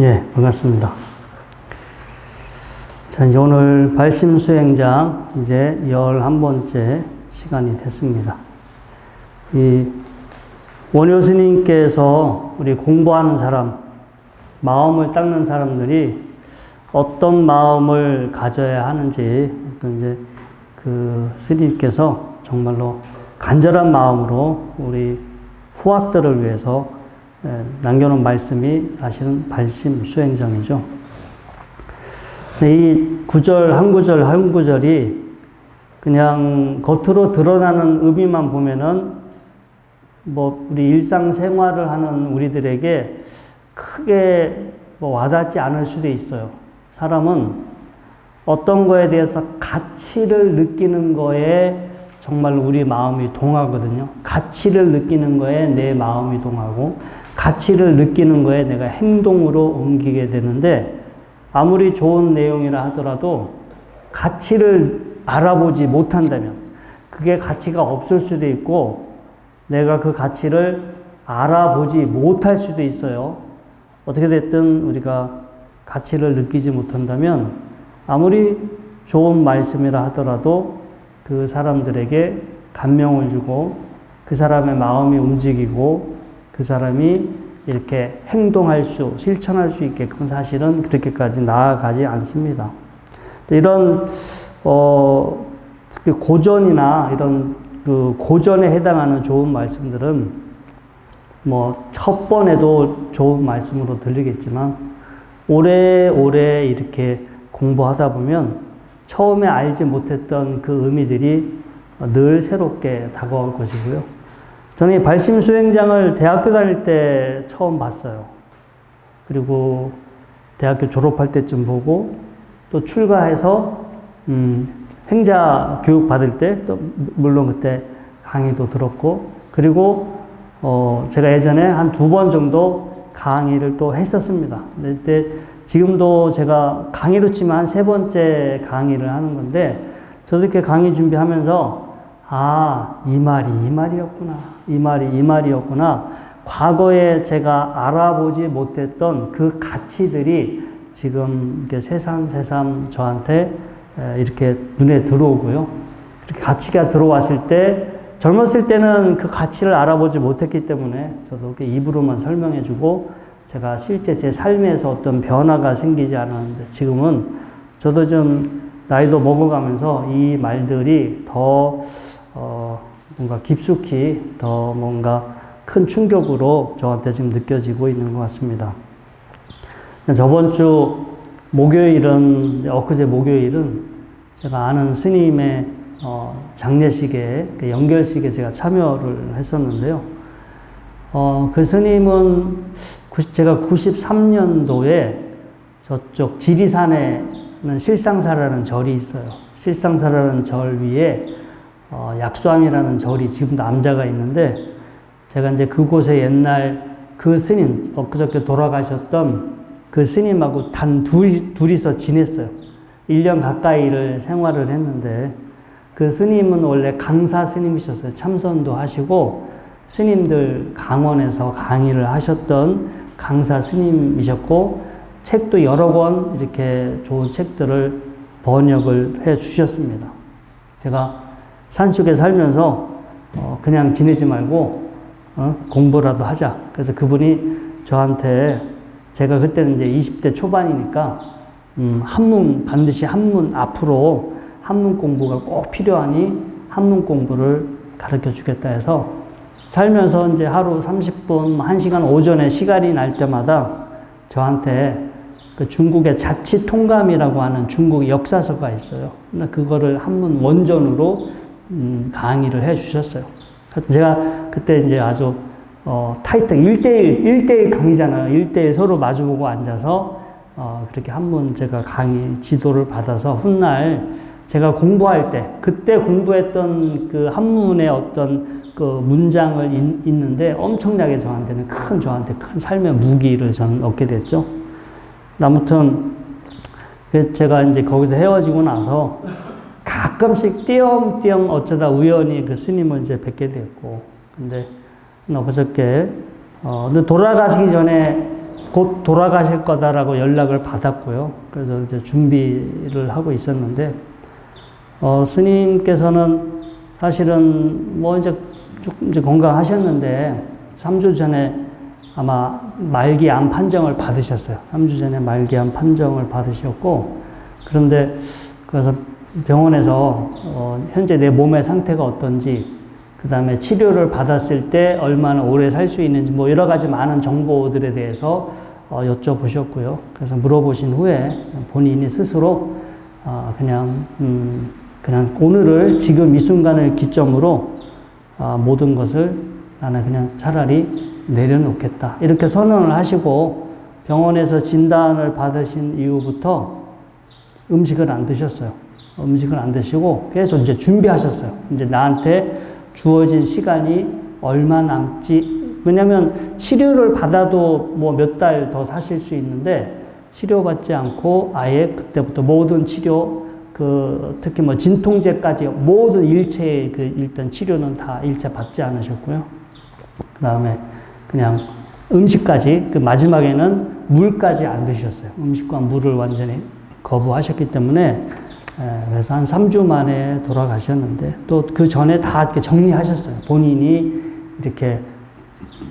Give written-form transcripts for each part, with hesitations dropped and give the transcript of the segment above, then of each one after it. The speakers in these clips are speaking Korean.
예, 반갑습니다. 자, 이제 오늘 발심수행장 이제 11번째 시간이 됐습니다. 이 원효 스님께서 우리 공부하는 사람, 마음을 닦는 사람들이 어떤 마음을 가져야 하는지 이제 그 스님께서 정말로 간절한 마음으로 우리 후학들을 위해서 남겨놓은 말씀이 사실은 발심수행장이죠. 이 구절 한 구절이 그냥 겉으로 드러나는 의미만 보면은 뭐 우리 일상생활을 하는 우리들에게 크게 뭐 와닿지 않을 수도 있어요. 사람은 어떤 거에 대해서 가치를 느끼는 거에 정말 우리 마음이 동하거든요. 가치를 느끼는 거에 내 마음이 동하고 가치를 느끼는 거에 내가 행동으로 옮기게 되는데 아무리 좋은 내용이라 하더라도 가치를 알아보지 못한다면 그게 가치가 없을 수도 있고 내가 그 가치를 알아보지 못할 수도 있어요. 어떻게 됐든 우리가 가치를 느끼지 못한다면 아무리 좋은 말씀이라 하더라도 그 사람들에게 감명을 주고 그 사람의 마음이 움직이고 그 사람이 이렇게 행동할 수, 실천할 수 있게끔 사실은 그렇게까지 나아가지 않습니다. 이런, 고전이나 이런 그 고전에 해당하는 좋은 말씀들은 뭐 첫 번에도 좋은 말씀으로 들리겠지만 오래오래 이렇게 공부하다 보면 처음에 알지 못했던 그 의미들이 늘 새롭게 다가올 것이고요. 저는 이 발심수행장을 대학교 다닐 때 처음 봤어요. 그리고 대학교 졸업할 때쯤 보고 또 출가해서 행자 교육 받을 때 또 물론 그때 강의도 들었고 그리고 제가 예전에 한 2번 정도 강의를 또 했었습니다. 근데 그때 지금도 제가 강의로 치면 한 3번째 강의를 하는 건데 저도 이렇게 강의 준비하면서 이 말이었구나. 이 말이었구나. 과거에 제가 알아보지 못했던 그 가치들이 지금 이렇게 새삼 저한테 이렇게 눈에 들어오고요. 이렇게 가치가 들어왔을 때 젊었을 때는 그 가치를 알아보지 못했기 때문에 저도 이렇게 입으로만 설명해주고 제가 실제 제 삶에서 어떤 변화가 생기지 않았는데 지금은 저도 좀 나이도 먹어가면서 이 말들이 더 뭔가 깊숙이 더 뭔가 큰 충격으로 저한테 지금 느껴지고 있는 것 같습니다. 저번 주 목요일은 엊그제 목요일은 제가 아는 스님의 장례식에 연결식에 제가 참여를 했었는데요. 그 스님은 제가 93년도에 저쪽 지리산에는 실상사라는 절이 있어요. 실상사라는 절 위에 약수암이라는 절이 지금도 암자가 있는데 제가 이제 그곳에 옛날 그 스님, 엊그저께 돌아가셨던 그 스님하고 둘이서 지냈어요. 1년 가까이를 생활을 했는데 그 스님은 원래 강사 스님이셨어요. 참선도 하시고 스님들 강원에서 강의를 하셨던 강사 스님이셨고 책도 여러 권 이렇게 좋은 책들을 번역을 해 주셨습니다. 제가 산속에 살면서 그냥 지내지 말고 공부라도 하자. 그래서 그분이 저한테 제가 그때는 이제 20대 초반이니까 반드시 한문 앞으로 한문 공부가 꼭 필요하니 한문 공부를 가르쳐 주겠다 해서 살면서 이제 하루 30분, 1시간 오전에 시간이 날 때마다 저한테 그 중국의 자치통감이라고 하는 중국 역사서가 있어요. 그거를 한문 원전으로 강의를 해 주셨어요. 하여튼 제가 그때 이제 아주 타이트 1대1 강의잖아요. 1대1 서로 마주보고 앉아서 그렇게 한문 제가 강의 지도를 받아서 훗날 제가 공부할 때 그때 공부했던 그 한문의 어떤 그 문장을 읽는데 엄청나게 저한테 큰 삶의 무기를 저는 얻게 됐죠. 아무튼 제가 이제 거기서 헤어지고 나서 가끔씩 띄엄띄엄 어쩌다 우연히 그 스님을 이제 뵙게 됐고 근데 어저께 근데 돌아가시기 전에 곧 돌아가실 거다라고 연락을 받았고요. 그래서 이제 준비를 하고 있었는데, 스님께서는 사실은 뭐 이제 쭉 이제 건강하셨는데, 3주 전에 아마 말기암 판정을 받으셨어요. 3주 전에 말기암 판정을 받으셨고, 그런데 그래서 병원에서 현재 내 몸의 상태가 어떤지, 그 다음에 치료를 받았을 때 얼마나 오래 살 수 있는지, 뭐 여러 가지 많은 정보들에 대해서 여쭤보셨고요. 그래서 물어보신 후에 본인이 스스로 그냥 오늘을 지금 이 순간을 기점으로 모든 것을 나는 그냥 차라리 내려놓겠다. 이렇게 선언을 하시고 병원에서 진단을 받으신 이후부터 음식을 안 드셨어요. 음식을 안 드시고 계속 이제 준비하셨어요. 이제 나한테 주어진 시간이 얼마 남지. 왜냐면 치료를 받아도 뭐 몇 달 더 사실 수 있는데 치료받지 않고 아예 그때부터 모든 치료, 특히 뭐 진통제까지 모든 일체의 일단 치료는 다 일체 받지 않으셨고요. 그 다음에 그냥 음식까지, 마지막에는 물까지 안 드셨어요. 음식과 물을 완전히 거부하셨기 때문에, 그래서 한 3주 만에 돌아가셨는데, 또 그 전에 다 이렇게 정리하셨어요. 본인이 이렇게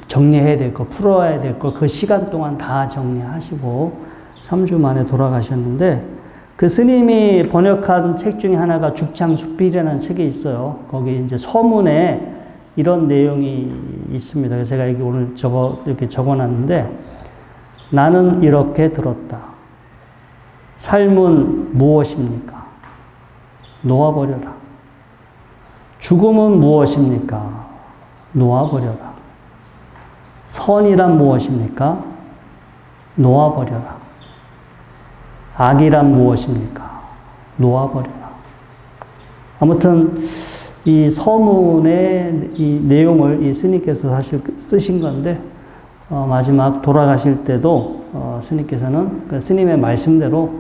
정리해야 될 거, 풀어야 될 거, 그 시간 동안 다 정리하시고, 3주 만에 돌아가셨는데, 그 스님이 번역한 책 중에 하나가 죽창수필이라는 책이 있어요. 거기 이제 서문에 이런 내용이 있습니다. 그래서 제가 여기 오늘 이렇게 적어놨는데, 나는 이렇게 들었다. 삶은 무엇입니까? 놓아버려라. 죽음은 무엇입니까? 놓아버려라. 선이란 무엇입니까? 놓아버려라. 악이란 무엇입니까? 놓아버려라. 아무튼 이 서문의 이 내용을 이 스님께서 사실 쓰신 건데, 마지막 돌아가실 때도 스님께서는 그 스님의 말씀대로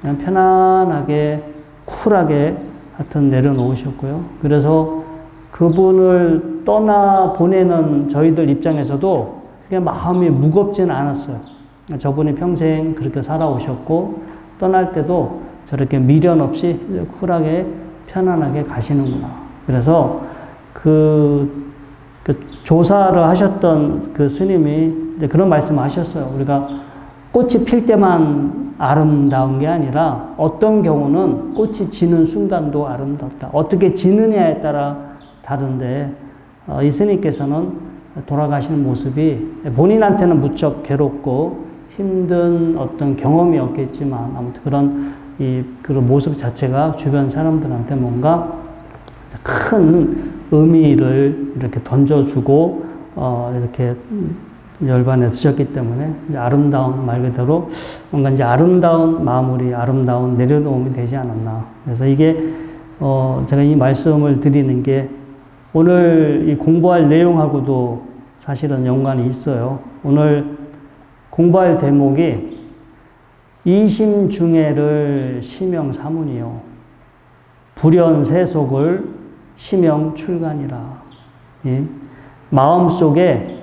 그냥 편안하게 쿨하게 하여튼 내려놓으셨고요. 그래서 그분을 떠나 보내는 저희들 입장에서도 그냥 마음이 무겁지는 않았어요. 저분이 평생 그렇게 살아오셨고 떠날 때도 저렇게 미련 없이 쿨하게 편안하게 가시는구나. 그래서 그 조사를 하셨던 그 스님이 이제 그런 말씀을 하셨어요. 우리가 꽃이 필 때만 아름다운 게 아니라 어떤 경우는 꽃이 지는 순간도 아름답다. 어떻게 지느냐에 따라 다른데, 이 스님께서는 돌아가시는 모습이 본인한테는 무척 괴롭고 힘든 어떤 경험이었겠지만 아무튼 그런 모습 자체가 주변 사람들한테 뭔가 큰 의미를 이렇게 던져주고, 이렇게 열반에 쓰셨기 때문에 이제 아름다운, 말 그대로 뭔가 이제 아름다운 마무리, 아름다운 내려놓음이 되지 않았나. 그래서 이게, 제가 이 말씀을 드리는 게 오늘 이 공부할 내용하고도 사실은 연관이 있어요. 오늘 공부할 대목이 이심중해를 심영사문이요. 불연세속을 심영출간이라. 예? 마음속에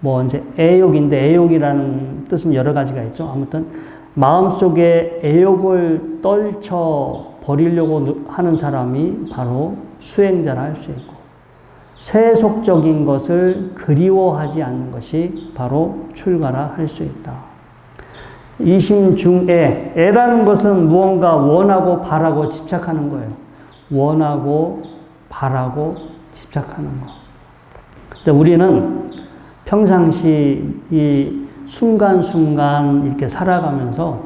뭐 이제 애욕인데 애욕이라는 뜻은 여러 가지가 있죠. 아무튼 마음속에 애욕을 떨쳐 버리려고 하는 사람이 바로 수행자라 할 수 있고, 세속적인 것을 그리워하지 않는 것이 바로 출가라 할 수 있다. 이심중애, 애라는 것은 무언가 원하고 바라고 집착하는 거예요. 원하고 바라고 집착하는 거. 근데 우리는 평상시 이 순간순간 이렇게 살아가면서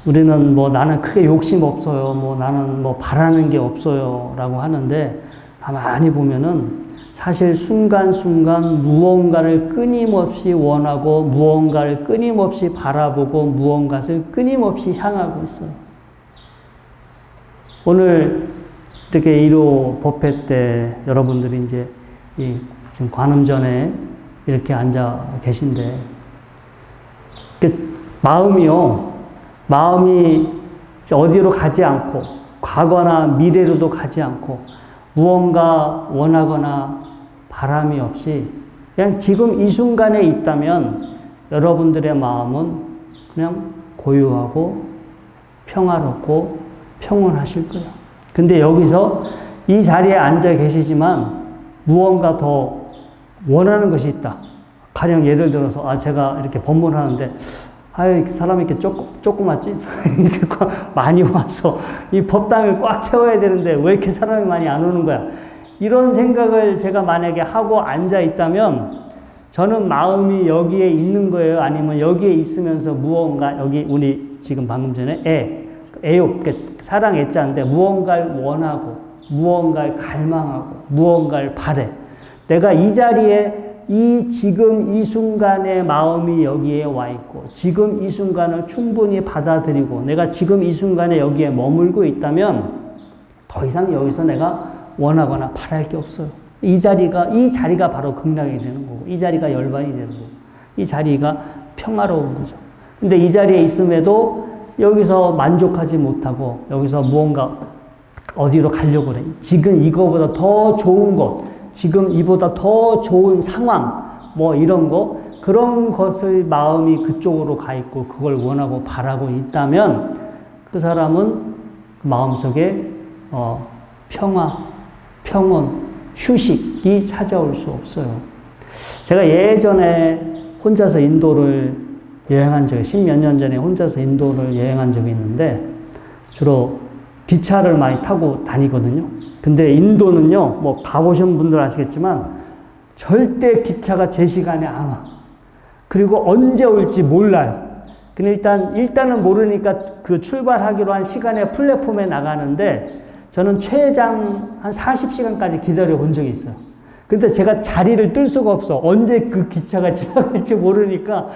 우리는 뭐 나는 크게 욕심 없어요. 뭐 나는 뭐 바라는 게 없어요. 라고 하는데 가만히 보면은 사실 순간순간 무언가를 끊임없이 원하고 무언가를 끊임없이 바라보고 무언가를 끊임없이 향하고 있어요. 오늘 이렇게 1호 법회 때 여러분들이 이제 지금 관음전에 이렇게 앉아 계신데, 마음이 어디로 가지 않고, 과거나 미래로도 가지 않고, 무언가 원하거나 바람이 없이, 그냥 지금 이 순간에 있다면, 여러분들의 마음은 그냥 고요하고 평화롭고 평온하실 거예요. 근데 여기서 이 자리에 앉아 계시지만 무언가 더 원하는 것이 있다. 가령 예를 들어서 제가 이렇게 법문하는데 사람이 이렇게 조그맣지? 이렇게 많이 와서 이 법당을 꽉 채워야 되는데 왜 이렇게 사람이 많이 안 오는 거야? 이런 생각을 제가 만약에 하고 앉아 있다면 저는 마음이 여기에 있는 거예요? 아니면 여기에 있으면서 무언가, 여기 우리 지금 방금 전에 애욕, 사랑 애자인데 무언가를 원하고, 무언가를 갈망하고, 무언가를 바래. 내가 이 자리에 지금 이 순간의 마음이 여기에 와 있고, 지금 이 순간을 충분히 받아들이고, 내가 지금 이 순간에 여기에 머물고 있다면 더 이상 여기서 내가 원하거나 바랄 게 없어요. 이 자리가 바로 극락이 되는 거고, 이 자리가 열반이 되는 거고, 이 자리가 평화로운 거죠. 근데 이 자리에 있음에도 여기서 만족하지 못하고, 여기서 무언가 어디로 가려고 그래. 지금 이거보다 더 좋은 것, 지금 이보다 더 좋은 상황, 뭐 이런 거, 그런 것을 마음이 그쪽으로 가 있고, 그걸 원하고 바라고 있다면, 그 사람은 마음속에 평화, 평온, 휴식이 찾아올 수 없어요. 제가 예전에 혼자서 인도를 여행한 적이, 10몇 년 전에 혼자서 인도를 여행한 적이 있는데, 주로 기차를 많이 타고 다니거든요. 근데 인도는요, 뭐 가보신 분들 아시겠지만, 절대 기차가 제 시간에 안 와. 그리고 언제 올지 몰라요. 근데 일단은 모르니까 그 출발하기로 한 시간에 플랫폼에 나가는데, 저는 최장 한 40시간까지 기다려 본 적이 있어요. 근데 제가 자리를 뜰 수가 없어. 언제 그 기차가 지나갈지 모르니까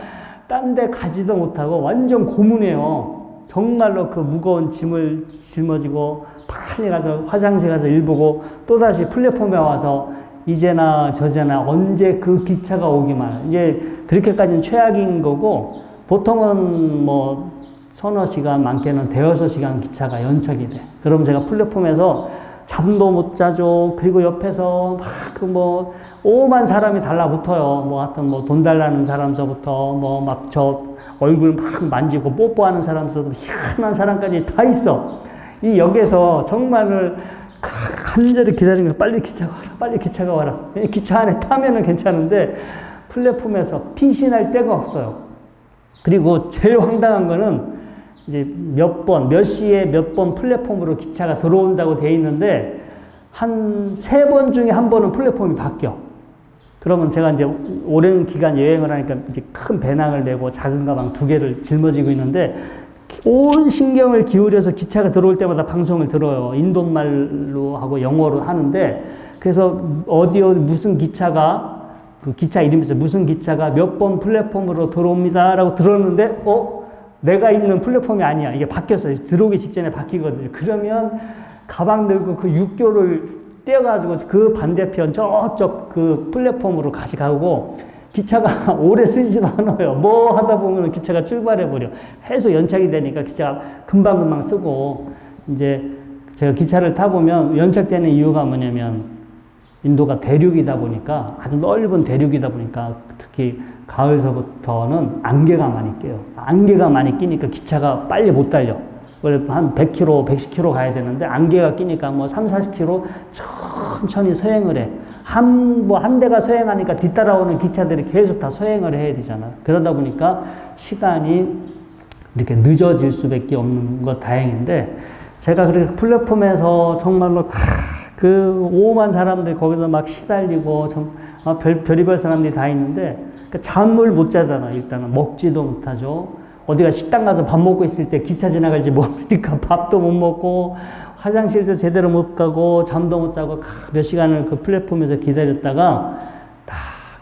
딴 데 가지도 못하고 완전 고문해요. 정말로 그 무거운 짐을 짊어지고 빨리 가서 화장실 가서 일 보고 또다시 플랫폼에 와서 이제나 저제나 언제 그 기차가 오기만. 이제 그렇게까지는 최악인 거고, 보통은 뭐 서너 시간, 많게는 대여섯 시간 기차가 연착이 돼. 그럼 제가 플랫폼에서 잠도 못 자죠. 그리고 옆에서 막 오만 사람이 달라붙어요. 뭐 하여튼 뭐 돈 달라는 사람서부터 뭐 막 저 얼굴 막 만지고 뽀뽀하는 사람서부터 희한한 사람까지 다 있어. 이 역에서 정말 간절히 기다리면서 빨리 기차가 와라, 빨리 기차가 와라. 기차 안에 타면은 괜찮은데 플랫폼에서 피신할 데가 없어요. 그리고 제일 황당한 거는 이제 몇 시에 몇 번 플랫폼으로 기차가 들어온다고 돼 있는데, 한 3번 중에 한 번은 플랫폼이 바뀌어. 그러면 제가 이제 오랜 기간 여행을 하니까 이제 큰 배낭을 메고 작은 가방 2개를 짊어지고 있는데, 온 신경을 기울여서 기차가 들어올 때마다 방송을 들어요. 인도말로 하고 영어로 하는데, 그래서 무슨 기차가, 그 기차 이름이 있어요. 무슨 기차가 몇 번 플랫폼으로 들어옵니다라고 들었는데, 내가 있는 플랫폼이 아니야. 이게 바뀌었어요. 들어오기 직전에 바뀌거든요. 그러면 가방 들고 그 육교를 떼어가지고 그 반대편 저쪽 그 플랫폼으로 가고, 기차가 오래 쓰지도 않아요. 뭐 하다 보면 기차가 출발해버려. 해서 연착이 되니까 기차가 금방금방 쓰고, 이제 제가 기차를 타보면 연착되는 이유가 뭐냐면, 인도가 대륙이다 보니까, 아주 넓은 대륙이다 보니까, 특히 가을서부터는 안개가 많이 껴요. 안개가 많이 끼니까 기차가 빨리 못 달려. 원래 한 100km, 110km 가야 되는데 안개가 끼니까 뭐 3, 40km 천천히 서행을 해. 한 대가 서행하니까 뒤따라오는 기차들이 계속 다 서행을 해야 되잖아요. 그러다 보니까 시간이 이렇게 늦어질 수밖에 없는 거 다행인데, 제가 그렇게 플랫폼에서 정말로 그 오만 사람들 거기서 막 시달리고 별의별 사람들이 다 있는데, 잠을 못 자잖아. 일단은 먹지도 못하죠. 어디가 식당 가서 밥 먹고 있을 때 기차 지나갈지 모르니까 밥도 못 먹고, 화장실도 제대로 못 가고, 잠도 못 자고 몇 시간을 그 플랫폼에서 기다렸다가 딱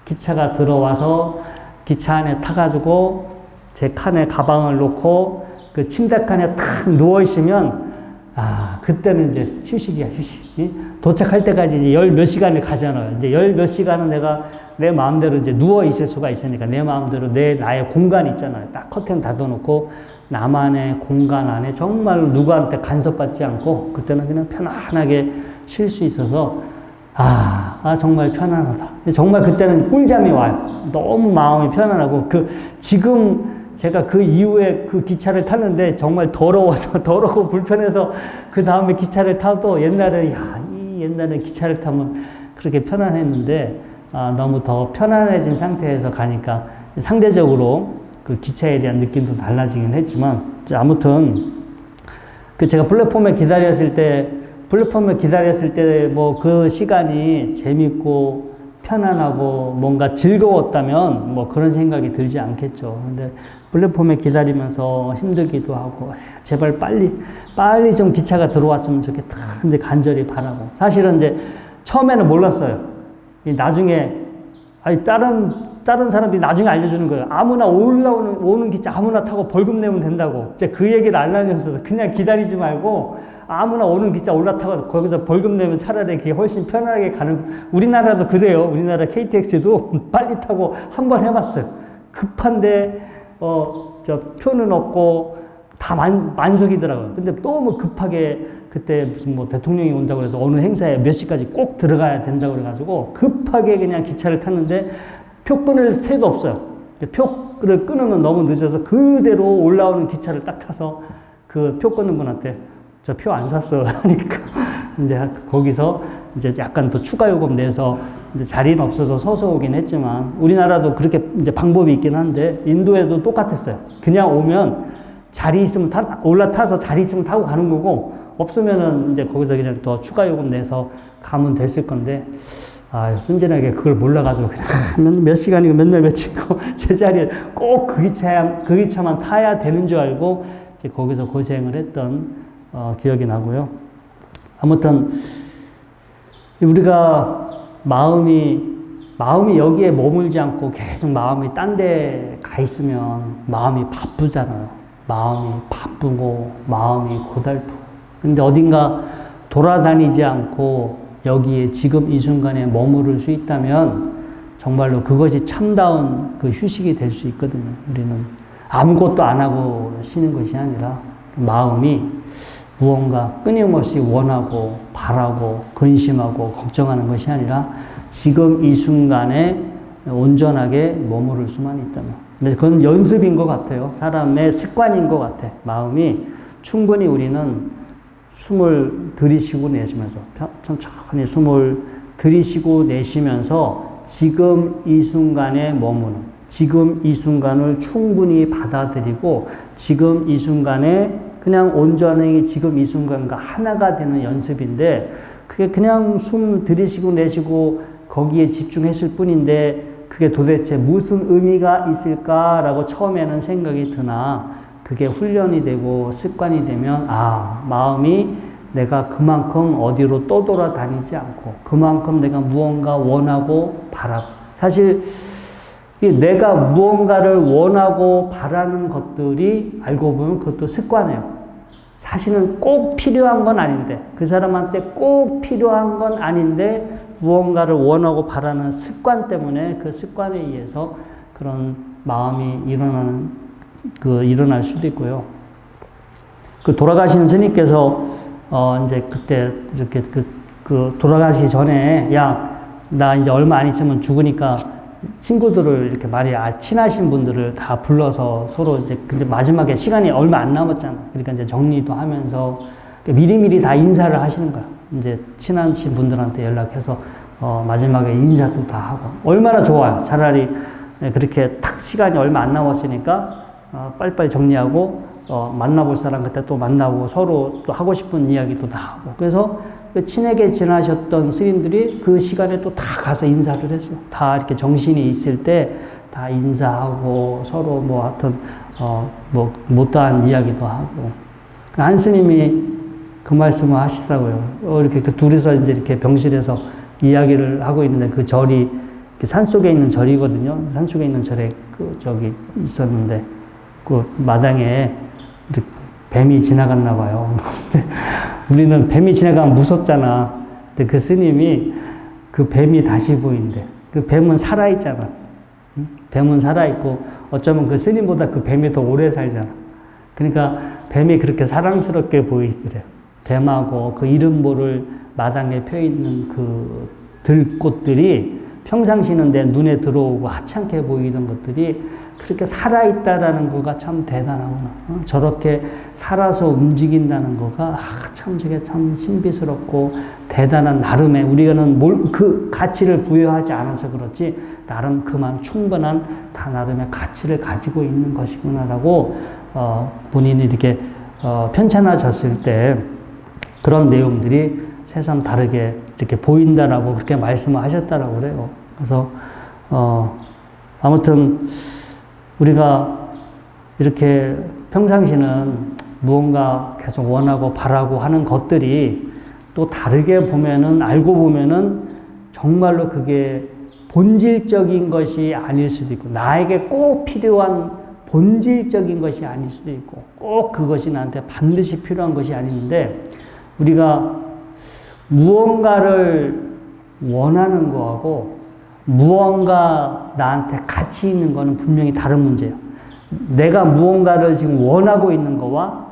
기차가 들어와서 기차 안에 타가지고 제 칸에 가방을 놓고 그 침대 칸에 탁 누워 있으면, 그때는 이제 휴식이야, 휴식. 도착할 때까지 이제 몇 시간을 가잖아요. 이제 몇 시간은 내가 내 마음대로 이제 누워 있을 수가 있으니까, 내 마음대로 나의 공간이 있잖아요. 딱 커튼 닫아놓고 나만의 공간 안에 정말 누구한테 간섭받지 않고, 그때는 그냥 편안하게 쉴 수 있어서, 정말 편안하다. 정말 그때는 꿀잠이 와요. 너무 마음이 편안하고, 지금 제가 그 이후에 그 기차를 탔는데 정말 더럽고 불편해서 그 다음에 기차를 타도 옛날에 기차를 타면 그렇게 편안했는데, 너무 더 편안해진 상태에서 가니까 상대적으로 그 기차에 대한 느낌도 달라지긴 했지만, 아무튼, 제가 플랫폼에 기다렸을 때 뭐 그 시간이 재밌고 편안하고 뭔가 즐거웠다면 뭐 그런 생각이 들지 않겠죠. 근데 플랫폼에 기다리면서 힘들기도 하고, 제발 빨리 좀 기차가 들어왔으면 좋겠다. 이제 간절히 바라고. 사실은 이제 처음에는 몰랐어요. 나중에, 다른 사람들이 나중에 알려주는 거예요. 아무나 오는 기차 아무나 타고 벌금 내면 된다고. 이제 그 얘기를 알려줘서 그냥 기다리지 말고 아무나 오는 기차 올라타고 거기서 벌금 내면 차라리 그게 훨씬 편하게 가는, 우리나라도 그래요. 우리나라 KTX도 빨리 타고 한번 해봤어요. 급한데, 표는 없고 다 만석이더라고요. 근데 너무 급하게 그때 무슨 뭐 대통령이 온다고 해서 어느 행사에 몇 시까지 꼭 들어가야 된다고 그래가지고 급하게 그냥 기차를 탔는데 표 끊을 새도 없어요. 표를 끊으면 너무 늦어서 그대로 올라오는 기차를 딱 타서 그 표 끊는 분한테 저 표 안 샀어. 하니까 이제 거기서 이제 약간 더 추가 요금 내서 이제 자리는 없어서 서서 오긴 했지만, 우리나라도 그렇게 이제 방법이 있긴 한데 인도에도 똑같았어요. 그냥 오면 자리 있으면 올라타서 자리 있으면 타고 가는 거고, 없으면은 이제 거기서 그냥 더 추가 요금 내서 가면 됐을 건데, 순진하게 그걸 몰라가지고 그냥 몇 시간이고 맨날 며칠이고 제자리에 꼭 그 기차만 타야 되는 줄 알고 이제 거기서 고생을 했던 기억이 나고요. 아무튼 우리가 마음이 여기에 머물지 않고 계속 마음이 딴 데 가 있으면 마음이 바쁘잖아요. 마음이 바쁘고 마음이 고달프고. 근데 어딘가 돌아다니지 않고 여기에 지금 이 순간에 머무를 수 있다면 정말로 그것이 참다운 그 휴식이 될 수 있거든요. 우리는 아무것도 안 하고 쉬는 것이 아니라 마음이 무언가 끊임없이 원하고 바라고 근심하고 걱정하는 것이 아니라 지금 이 순간에 온전하게 머무를 수만 있다면. 근데 그건 연습인 것 같아요. 사람의 습관인 것 같아. 마음이 충분히 우리는 숨을 들이쉬고 내쉬면서 천천히 숨을 들이쉬고 내쉬면서 지금 이 순간에 머무는, 지금 이 순간을 충분히 받아들이고 지금 이 순간에 그냥 온전히 지금 이 순간과 하나가 되는 연습인데, 그게 그냥 숨 들이쉬고 내쉬고 거기에 집중했을 뿐인데 그게 도대체 무슨 의미가 있을까라고 처음에는 생각이 드나, 그게 훈련이 되고 습관이 되면 마음이 내가 그만큼 어디로 떠돌아다니지 않고 그만큼 내가 무언가 원하고 바라고, 사실 내가 무언가를 원하고 바라는 것들이 알고 보면 그것도 습관이에요. 사실은 꼭 필요한 건 아닌데, 그 사람한테 꼭 필요한 건 아닌데 무언가를 원하고 바라는 습관 때문에 그 습관에 의해서 그런 마음이 일어날 수도 있고요. 그 돌아가신 스님께서 이제 그때 이렇게 돌아가시기 전에 나 이제 얼마 안 있으면 죽으니까 친구들을 이렇게 많이 친하신 분들을 다 불러서 서로 이제 근데 마지막에 시간이 얼마 안 남았잖아. 그러니까 이제 정리도 하면서 미리미리 다 인사를 하시는 거야. 이제 친하신 분들한테 연락해서 마지막에 인사도 다 하고. 얼마나 좋아요. 차라리 그렇게 탁 시간이 얼마 안 남았으니까 빨리빨리 정리하고 만나볼 사람 그때 또 만나고 서로 또 하고 싶은 이야기도 다 하고. 그래서 친하게 지나셨던 스님들이 그 시간에 또 다 가서 인사를 했어요. 다 이렇게 정신이 있을 때 다 인사하고 서로 뭐 하여튼 못다한 이야기도 하고. 한 스님이 그 말씀을 하시더라고요. 이렇게 둘이서 이제 이렇게 병실에서 이야기를 하고 있는데 그 절이 산속에 있는 절이거든요. 산속에 있는 절에 저기 있었는데 그 마당에 뱀이 지나갔나 봐요. 우리는 뱀이 지나가면 무섭잖아. 근데 그 스님이 그 뱀이 다시 보인대. 그 뱀은 살아있잖아. 뱀은 살아있고 어쩌면 그 스님보다 그 뱀이 더 오래 살잖아. 그러니까 뱀이 그렇게 사랑스럽게 보이더래요. 뱀하고 그 이름 모를 마당에 펴있는 들꽃들이 평상시는 내 눈에 들어오고 하찮게 보이던 것들이 그렇게 살아있다라는 거가 참 대단하구나. 저렇게 살아서 움직인다는 거가 참 저게 참 신비스럽고 대단한 나름의 우리는 그 가치를 부여하지 않아서 그렇지 나름 그만 충분한 다 나름의 가치를 가지고 있는 것이구나라고 본인이 이렇게 편찮아졌을 때 그런 내용들이 새삼 다르게 이렇게 보인다라고 그렇게 말씀을 하셨다라고 그래요. 그래서 아무튼 우리가 이렇게 평상시는 무언가 계속 원하고 바라고 하는 것들이 또 다르게 보면은 알고 보면은 정말로 그게 본질적인 것이 아닐 수도 있고 나에게 꼭 필요한 본질적인 것이 아닐 수도 있고 꼭 그것이 나한테 반드시 필요한 것이 아닌데 우리가 무언가를 원하는 거하고 무언가 나한테 가치 있는 거는 분명히 다른 문제예요. 내가 무언가를 지금 원하고 있는 거와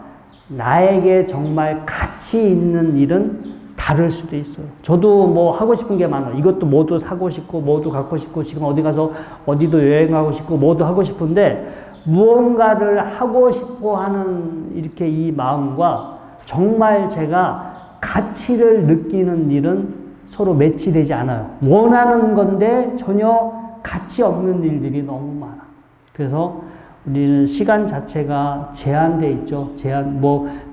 나에게 정말 가치 있는 일은 다를 수도 있어요. 저도 뭐 하고 싶은 게 많아요. 이것도 모두 사고 싶고 모두 갖고 싶고 지금 어디 가서 어디도 여행하고 싶고 모두 하고 싶은데 무언가를 하고 싶어 하는 이렇게 이 마음과 정말 제가 가치를 느끼는 일은 서로 매치되지 않아요. 원하는 건데 전혀 가치 없는 일들이 너무 많아. 그래서 우리는 시간 자체가 제한돼 있죠.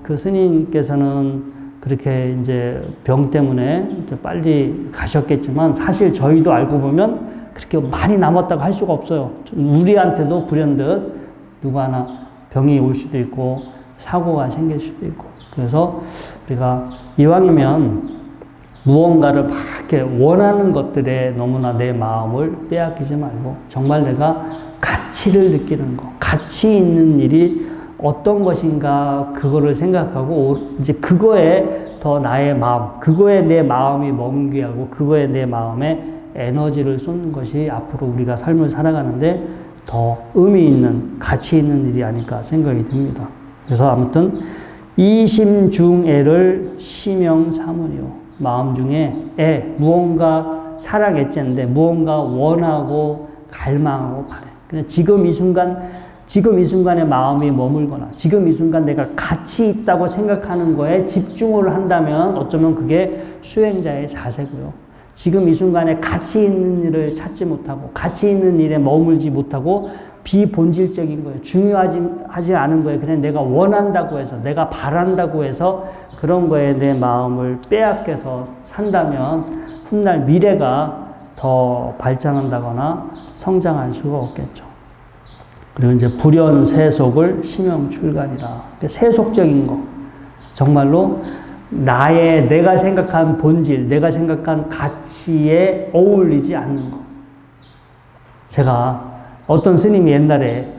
그 스님께서는 그렇게 이제 병 때문에 빨리 가셨겠지만 사실 저희도 알고 보면 그렇게 많이 남았다고 할 수가 없어요. 우리한테도 불현듯 누구 하나 병이 올 수도 있고 사고가 생길 수도 있고. 그래서 우리가 이왕이면 무언가를 막 이렇게 원하는 것들에 너무나 내 마음을 빼앗기지 말고 정말 내가 가치를 느끼는 거, 가치 있는 일이 어떤 것인가 그거를 생각하고 이제 그거에 더 나의 마음, 그거에 내 마음이 멍게하고 그거에 내 마음에 에너지를 쏟는 것이 앞으로 우리가 삶을 살아가는데 더 의미 있는 가치 있는 일이 아닐까 생각이 듭니다. 그래서 아무튼 이심중애를 시명 삼으리요. 마음 중에 무언가 살아계쨌는데 무언가 원하고 갈망하고 바래. 그냥 지금 이 순간에 마음이 머물거나 지금 이 순간 내가 가치 있다고 생각하는 거에 집중을 한다면 어쩌면 그게 수행자의 자세고요. 지금 이 순간에 가치 있는 일을 찾지 못하고 가치 있는 일에 머물지 못하고 비본질적인 거예요. 중요하지 않은 거예요. 그냥 내가 원한다고 해서 내가 바란다고 해서 그런 거에 내 마음을 빼앗겨서 산다면 훗날 미래가 더 발전한다거나 성장할 수가 없겠죠. 그리고 이제 불연세속을 심형출간이라. 세속적인 거. 정말로 내가 생각한 본질, 내가 생각한 가치에 어울리지 않는 거. 제가 어떤 스님이 옛날에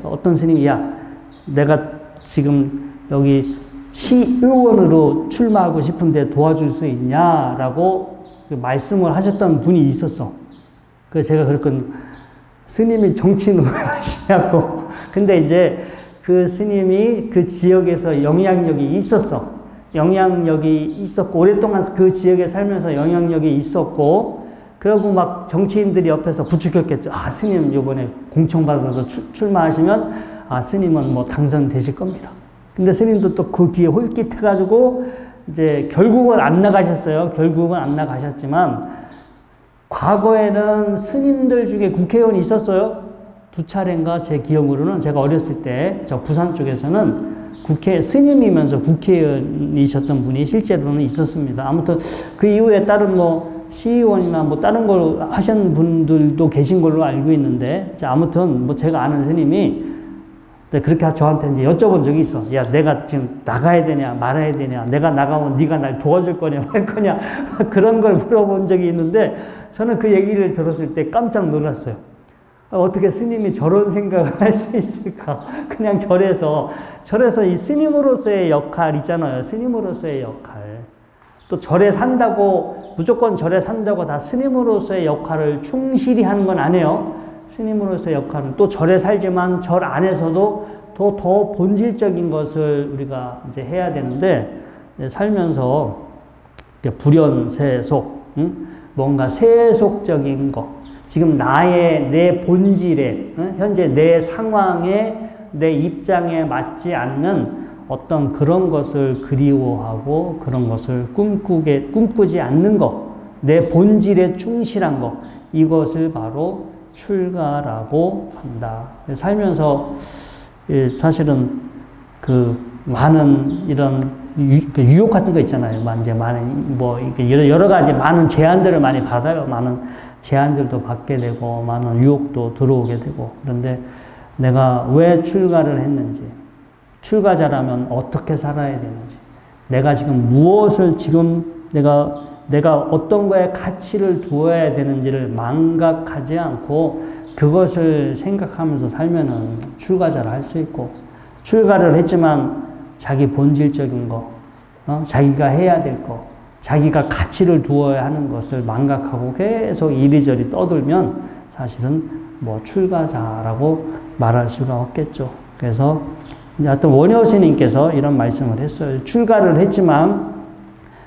내가 지금 여기 시의원으로 출마하고 싶은데 도와줄 수 있냐라고 말씀을 하셨던 분이 있었어. 그래서 제가 그랬거든요. 스님이 정치는 왜 하시냐고. 근데 이제 그 스님이 그 지역에서 영향력이 있었어. 영향력이 있었고, 오랫동안 그 지역에 살면서 영향력이 있었고, 그러고 막 정치인들이 옆에서 부추겼겠죠. 아, 스님 이번에 공청받아서 출마하시면, 아, 스님은 뭐 당선되실 겁니다. 근데 스님도 또 그 뒤에 홀깃해가지고, 이제 결국은 안 나가셨어요. 결국은 안 나가셨지만, 과거에는 스님들 중에 국회의원이 있었어요. 2차례인가 제 기억으로는 제가 어렸을 때, 저 부산 쪽에서는 스님이면서 국회의원이셨던 분이 실제로는 있었습니다. 아무튼 그 이후에 다른 뭐 시의원이나 뭐 다른 걸 하신 분들도 계신 걸로 알고 있는데, 자, 아무튼 뭐 제가 아는 스님이 그렇게 저한테 이제 여쭤본 적이 있어. 야, 내가 지금 나가야 되냐, 말아야 되냐, 내가 나가면 네가 날 도와줄 거냐, 말 거냐, 그런 걸 물어본 적이 있는데, 저는 그 얘기를 들었을 때 깜짝 놀랐어요. 어떻게 스님이 저런 생각을 할 수 있을까? 그냥 절에서 이 스님으로서의 역할 있잖아요. 스님으로서의 역할. 또 절에 산다고, 무조건 절에 산다고 다 스님으로서의 역할을 충실히 하는 건 아니에요. 스님으로서의 역할은 또 절에 살지만 절 안에서도 더 본질적인 것을 우리가 이제 해야 되는데, 살면서 불연세속, 뭔가 세속적인 것, 지금 내 본질에, 현재 내 상황에, 내 입장에 맞지 않는 어떤 그런 것을 그리워하고 그런 것을 꿈꾸지 않는 것, 내 본질에 충실한 것, 이것을 바로 출가라고 한다. 살면서 사실은 그 많은 이런 유혹 같은 거 있잖아요. 이제 많은 여러 가지 많은 제안들을 많이 받아요. 많은 제안들도 받게 되고 많은 유혹도 들어오게 되고. 그런데 내가 왜 출가를 했는지, 출가자라면 어떻게 살아야 되는지, 내가 지금 무엇을 내가 어떤 거에 가치를 두어야 되는지를 망각하지 않고 그것을 생각하면서 살면은 출가자를 할 수 있고, 출가를 했지만 자기 본질적인 거, 자기가 해야 될 거, 자기가 가치를 두어야 하는 것을 망각하고 계속 이리저리 떠들면 사실은 뭐 출가자라고 말할 수가 없겠죠. 그래서 하여튼 원효 스님께서 이런 말씀을 했어요. 출가를 했지만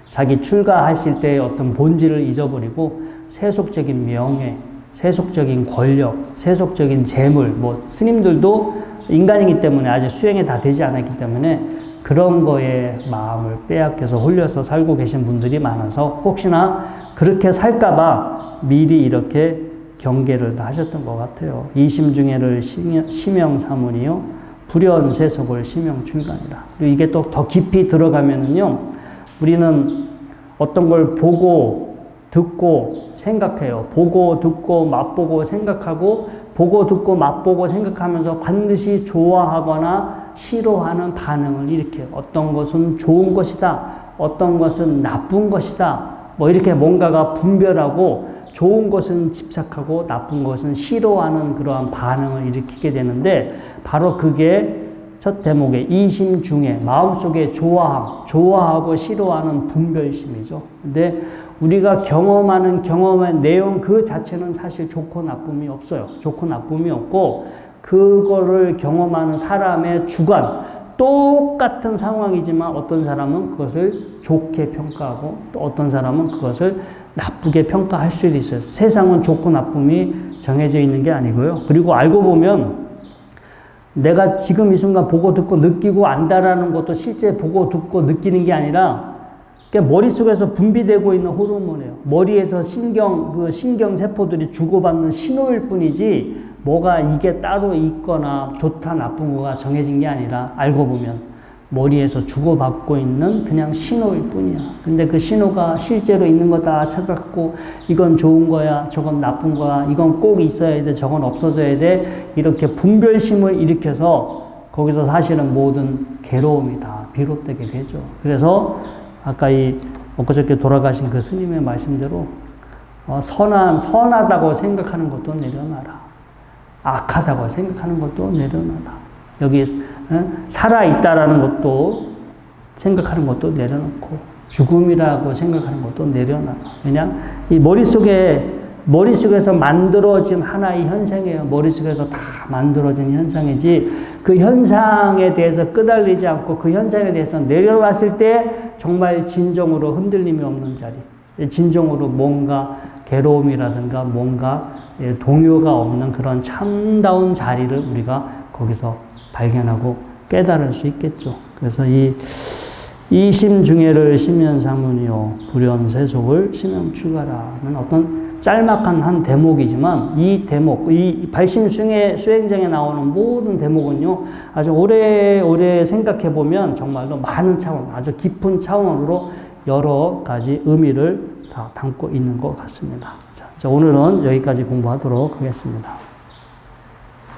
자기 출가하실 때의 어떤 본질을 잊어버리고 세속적인 명예, 세속적인 권력, 세속적인 재물, 뭐 스님들도 인간이기 때문에 아직 수행이 다 되지 않았기 때문에 그런 거에 마음을 빼앗겨서 홀려서 살고 계신 분들이 많아서 혹시나 그렇게 살까봐 미리 이렇게 경계를 하셨던 것 같아요. 이심중해를 심영사문이요, 불연세속을 심영출가니라. 그리고 이게 또 더 깊이 들어가면은요, 우리는 어떤 걸 보고 듣고 생각해요. 보고 듣고 맛보고 생각하고 보고 듣고 맛보고 생각하면서 반드시 좋아하거나 싫어하는 반응을 일으켜요. 어떤 것은 좋은 것이다, 어떤 것은 나쁜 것이다, 뭐 이렇게 뭔가가 분별하고 좋은 것은 집착하고 나쁜 것은 싫어하는 그러한 반응을 일으키게 되는데, 바로 그게 첫 대목의 이심중해, 마음속에 좋아하고 싫어하는 분별심이죠. 근데 우리가 경험의 내용 그 자체는 사실 좋고 나쁨이 없어요. 좋고 나쁨이 없고, 그거를 경험하는 사람의 주관, 똑같은 상황이지만 어떤 사람은 그것을 좋게 평가하고 또 어떤 사람은 그것을 나쁘게 평가할 수도 있어요. 세상은 좋고 나쁨이 정해져 있는 게 아니고요. 그리고 알고 보면 내가 지금 이 순간 보고 듣고 느끼고 안다라는 것도 실제 보고 듣고 느끼는 게 아니라 그냥 머릿속에서 분비되고 있는 호르몬이에요. 머리에서 신경세포들이 주고받는 신호일 뿐이지 뭐가 이게 따로 있거나 좋다 나쁜 거가 정해진 게 아니라 알고 보면 머리에서 주고받고 있는 그냥 신호일 뿐이야. 근데 그 신호가 실제로 있는 거다 착각하고 이건 좋은 거야, 저건 나쁜 거야, 이건 꼭 있어야 돼, 저건 없어져야 돼, 이렇게 분별심을 일으켜서 거기서 사실은 모든 괴로움이 다 비롯되게 되죠. 그래서 아까 엊그저께 돌아가신 그 스님의 말씀대로 선하다고 생각하는 것도 내려놔라. 악하다고 생각하는 것도 내려놔라. 여기 살아있다라는 것도 생각하는 것도 내려놓고 죽음이라고 생각하는 것도 내려놔라. 왜냐? 이 머릿속에서 만들어진 하나의 현상이에요. 머릿속에서 다 만들어진 현상이지 그 현상에 대해서 끄달리지 않고 그 현상에 대해서 내려놨을 때 정말 진정으로 흔들림이 없는 자리, 진정으로 뭔가 괴로움이라든가 뭔가 동요가 없는 그런 참다운 자리를 우리가 거기서 발견하고 깨달을 수 있겠죠. 그래서 이심중해를 심연사문이요 불연세속을 심영출가라는 어떤 짤막한 한 대목이지만 이 대목, 이 발심수행에 수행장에 나오는 모든 대목은요 아주 오래 생각해 보면 정말로 많은 차원, 아주 깊은 차원으로 여러 가지 의미를 다 담고 있는 것 같습니다. 자, 오늘은 여기까지 공부하도록 하겠습니다.